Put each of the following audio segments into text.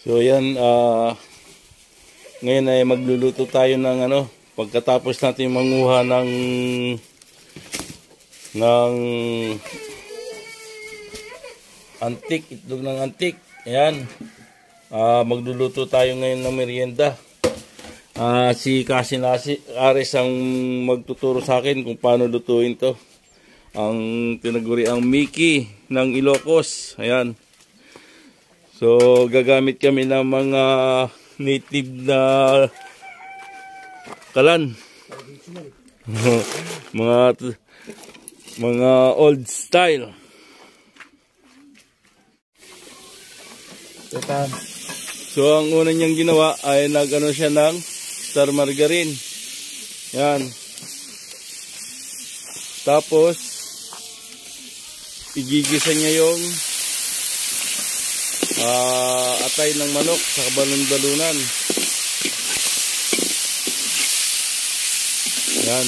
So yan, ngayon ay magluluto tayo ng pagkatapos natin manguha ng antik, itlog ng antik. Ayan, magluluto tayo ngayon ng merienda. Si Cousin Ares ang magtuturo sa akin kung paano lutuin to. Ang tinaguri ang Mickey ng Ilocos. Ayan. So, gagamit kami ng mga native na kalan. mga old style. So, ang una niyang ginawa ay nagano siya ng star margarine. Yan. Tapos, igigisa niya yung atay ng manok sa balon-balunan. Yan.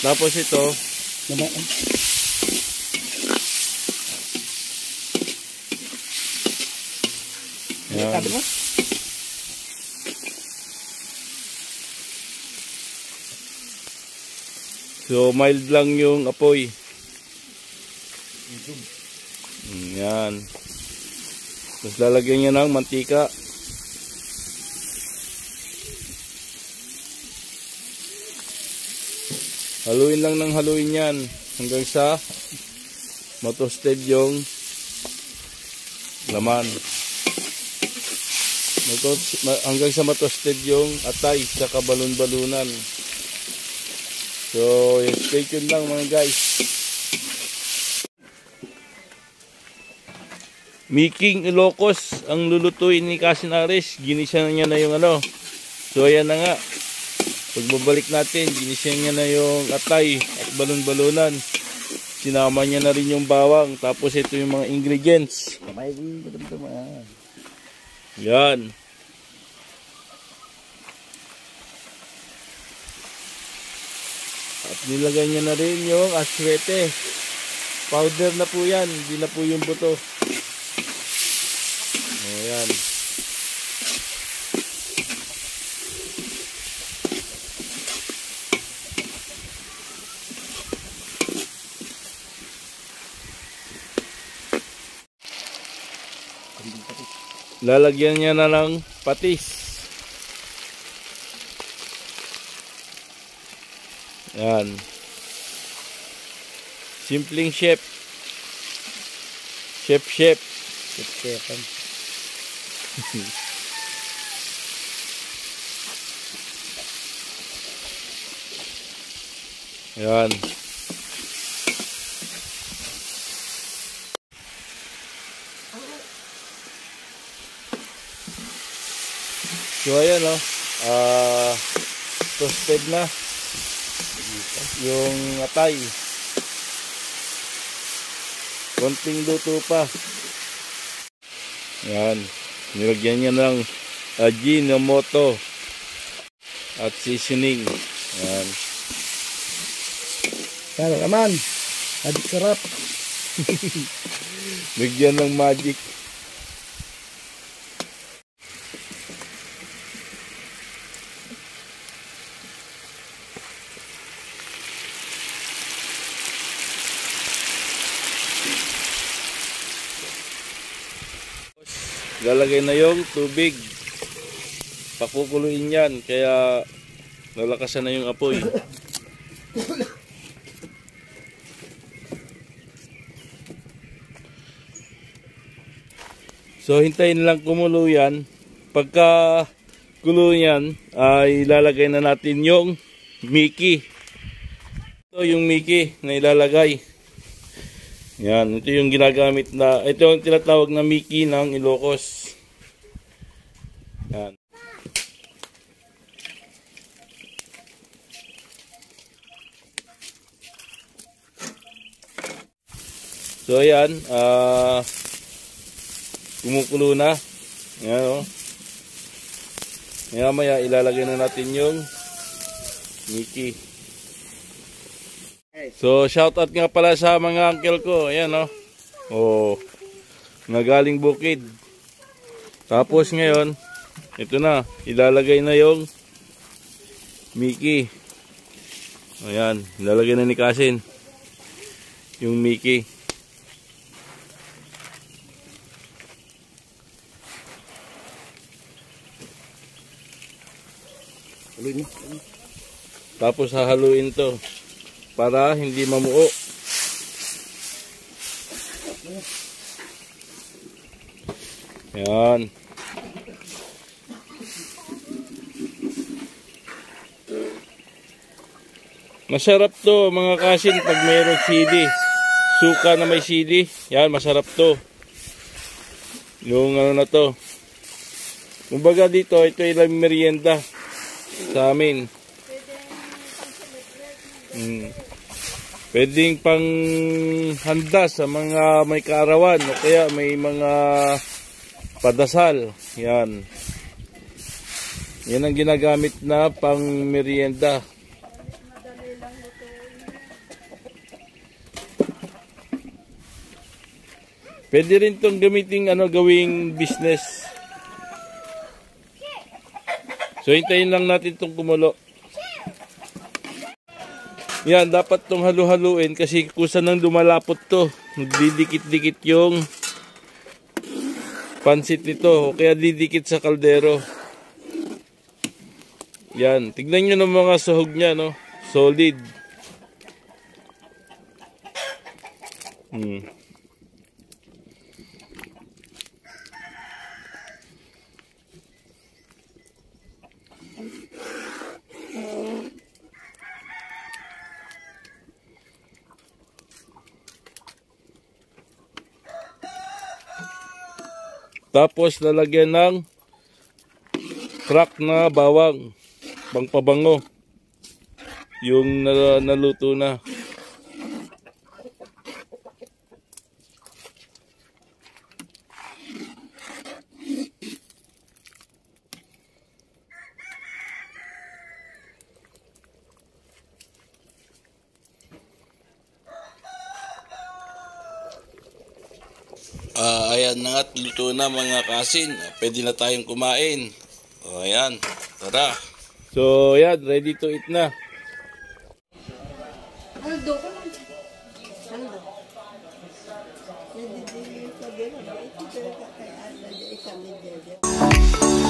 Tapos ito, yan. So mild lang yung apoy. Yan. Tapos lalagyan niya ng mantika. Haluin lang ng haluin yan hanggang sa matosted yung laman. Hanggang sa matosted yung atay sa kabalon-balunan. So, stay tuned lang mga guys. Miking Ilocos ang lulutuin ni Cousin Ares. Ginisa niya na yung So ayan na nga. Pagbabalik natin, ginisa niya na yung atay at balon-balunan. Sinama niya na rin yung bawang. Tapos ito yung mga ingredients. Yan. At nilagay niya na rin yung aswete. Powder na po yan. Hindi na po yung buto. Ayan. Lalagyan niya na ng patis. Ayan. Simpleng chef. Chef. Ayan. So ayan toasted na yung atay. Konting luto pa. Ayan. Nilagyan niya ng Ajinomoto at seasoning. Ayan. Kaya naman, adik sarap. Bigyan ng magic. Lalagay na yung tubig. Pakukuluin yan, kaya lalakasan na yung apoy. So hintayin lang kumulo yan. Pagka kulo yan, ay ilalagay na natin yung Mickey. Ito yung Mickey na ilalagay. Yan, ito yung ginagamit na, ito yung tinatawag na Mickey ng Ilocos. Yan. So ayan, Kumukulo na. Yan, oh. Maya ilalagay na natin yung Mickey. So, shoutout nga pala sa mga uncle ko. Ayan, oh. Oh, nagaling bukid. Tapos ngayon, ito na. Ilalagay na yung Mickey. Ayan, ilalagay na ni Kasin yung Mickey. Tapos hahaluin to para hindi mamuo. Yan. Masarap to mga Kasin pag mayroong sili. Suka na may sili. Yan, masarap to. Yung ano na to. Kumbaga dito, ito ilang merienda sa amin. Pwedeng pang handa sa mga may kaarawan o kaya may mga padasal. Yan. Yan ang ginagamit na pang merienda. Pwede rin itong gamitin gawing business. So hintayin lang natin itong kumulo. Yan, dapat itong halu-haluin kasi kusa nang dumalapot to. Didikit-dikit yung pansit nito o kaya didikit sa kaldero. Yan, tignan nyo ng mga sahog niya, no? Solid. Tapos lalagyan ng crack na bawang, pangpabango. Yung naluto na. Ayan na nga't luto na mga Kasin. Pwede na tayong kumain. Ayan, tara. So, ayan, ready to eat na. Aldo ko lang. Aldo. Hindi sabi na ba ito kaya kaya isa ni Dede.